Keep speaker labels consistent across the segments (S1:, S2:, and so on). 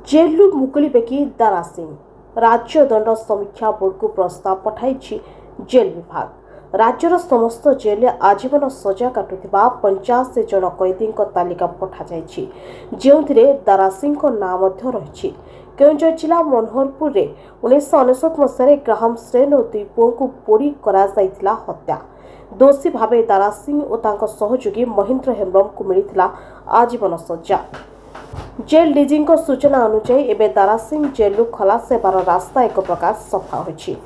S1: जेलू मुकुलिबे कि दारा सिंह राज्य दंड समीक्षा बोर्ड को प्रस्ताव पठाई जेल विभाग। राज्यर समस्त जेल आजीवन सजा काटुथिबा 85 जन कैदी तालिका पठाई जो दारा सिंह नाम रही। केउंझर जिला मनोहरपुर में 1999 मसीह ग्राहम सेन और दुई पुओं को पोड़ी करा हत्या। दोषी भावे दारा सिंह और सहयोगी महेंद्र हेम्ब्रम को मिलता आजीवन सजा। जेल डीजी सूचना अनुसार एवं दारा सिंह जेलू खलास होबार रास्ता एक प्रकार सफा होछि,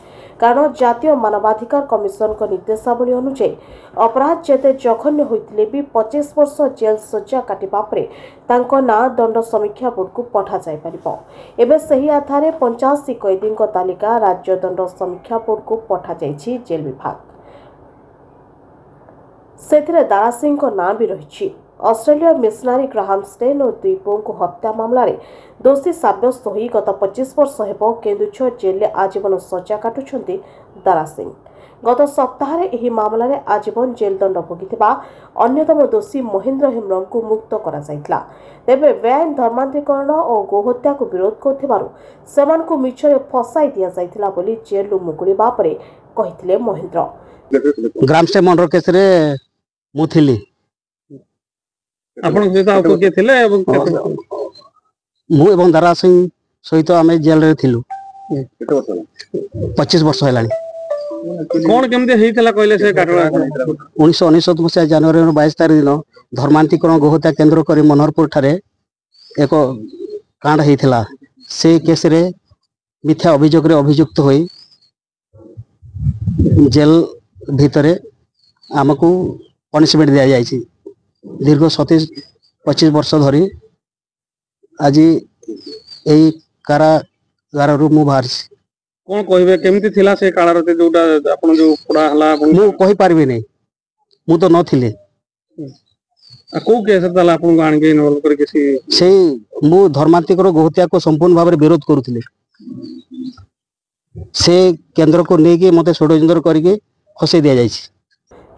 S1: कारण जातीय मानवाधिकार कमिशन निर्देशावली अनुसार अपराध जेते जघन्य होइतिले भी 25 वर्ष जेल सजा काटिबा परे तांको ना दंड समीक्षा बोर्ड को पठा जाय परिबो। एबे सही आधार 85 कैदी तालिका राज्य दंड समीक्षा बोर्ड को पठा जायछि जेल विभाग। सेथिरे दारा सिंह को ना भी रही। ऑस्ट्रेलिया मिशनरी ग्राहम स्टेन और दुई पुओं को हत्या मामला रे दोषी साब्यस्त हो गत 25 वर्ष हेब केन्दुझर जेल आजीवन सजा काटुछंती दारा सिंह। गत सप्ताह एही मामला रे आजीवन जेल दंड भोगिथिबा अन्यतम दोषी महेंद्र हेम्ब्रम को मुक्त करा जायतला। तेबे बेआईन धर्मांतरीकरण और गोहत्या को विरोध करथिबारु सेमान को मिछरे फसाई दिया जायतला बोली जेल मुकुलिबा परे कहिथिले महेंद्र।
S2: ग्राम स्टे मंडर केस रे मुथिली
S3: आपण सहित आउ के थिले एवं
S2: मु एवं दारा सिंह सहित आमे जेल रे थिलु 25 वर्ष हेलानी।
S3: कोन केमते हेइतला कहले से काटवा
S2: 1999 मसीहा जनवरी 22 तारिख दिन धर्मांतरीकरण गोहत्या केंद्र करी मनोहरपुर ठारे एक कांड हेइतला। से केस रे मिथ्या अभियोग रे अभियुक्त होई जेल भितरे आमको पनिशमेंट दिया जायछि। दीर्घ 27-25 वर्ष धरी आज यही कारागार रु मु बाहर
S3: कोन कहबे केमती थिला से काळा रते जोटा आपण जो पड़ा हला
S2: मु कहि पारबे नै, मु तो नथिले।
S3: को केस तला आपण गाण के इन्वॉल्व कर केसी
S2: से मु धर्मांतरीकरण गोहत्या को संपूर्ण भाव विरोध करुथिले। से केंद्र को नेकी मते षड्यंत्र करके फसे दिया जायछि।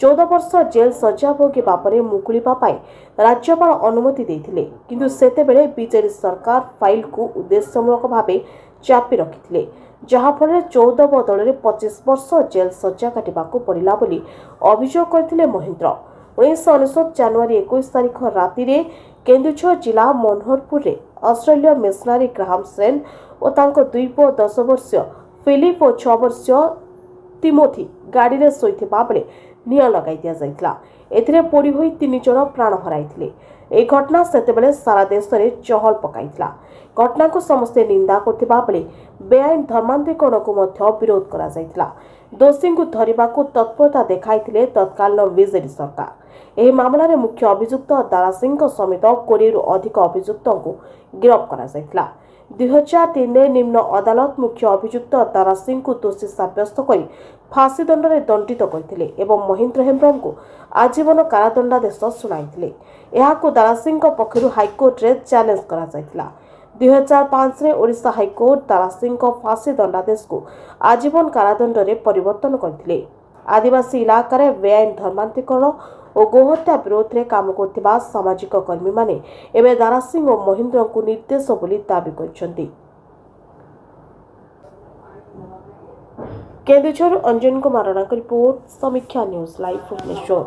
S1: 14 वर्ष जेल सजा भोगिबा परे मुकुलिबा पाई राज्यपाल अनुमति देथिले, किंतु सेते बेले बीजेडी सरकार फाइल को उद्देश्यमूलक भावे चापी रखिथिले, जहा फल 14 बदल 25 वर्ष जेल सजा काटिबा को पड़िला बोली अभियोग करथिले महेंद्र। 1999 जनवरी 21 तारिख राति रे केन्दुझर जिला मनोहरपुर रे ऑस्ट्रेलिया मिशनरी ग्राहम सेन और तांको दुई पुओ 10 वर्षीय फिलिप और 6 वर्षीय तिमोथी गाड़ी रे सोइथिबा बेले निया लगाई दिया जाइतला। एथिरे पोड़ी होई 3 जन प्राण हराइथिले। ए घटना सेतेबेले सारा देश रे चहल पकाइतला। घटना को समस्ते निंदा करथिबा बेले बेआईन धर्मांतरीकरण को मध्य विरोध करा जाइतला। दोषी को धरिबा को तत्परता देखाइथिले तत्कालीन बीजेडी सरकार। एही मामला रे मुख्य अभियुक्त दारा सिंह समेत 20 रु अधिक अभियुक्तों को गिरफ्त करा जाइतला। 2003 रे निम्न अदालत मुख्य अभियुक्त दारा सिंह को दोषी साब्यस्त कर फांसी दंड रे दंडित करथिले एवं महेंद्र हेम्ब्रम को आजीवन कारादंडादेश सुनाइथिले। एहा को दारा सिंह पक्षरु हाईकोर्ट रे चैलेंज करा जाइतला। 2005 रे ओडिशा हाईकोर्ट दारा सिंह फांसी दंडादेश को आजीवन कारादंड रे परिवर्तन करथिले। आदिवासी इलाका रे बेआईन धर्मांतरीकरण और गोहत्या विरोध रे काम करथिबा सामाजिक कर्मी माने एबे दारा सिंह और महेंद्र को निर्देश बोली दाबी करछन्ती। केन्दुझर अंजन कुमार राणा रिपोर्ट, समीक्षा न्यूज लाइव भुवनेश्वर।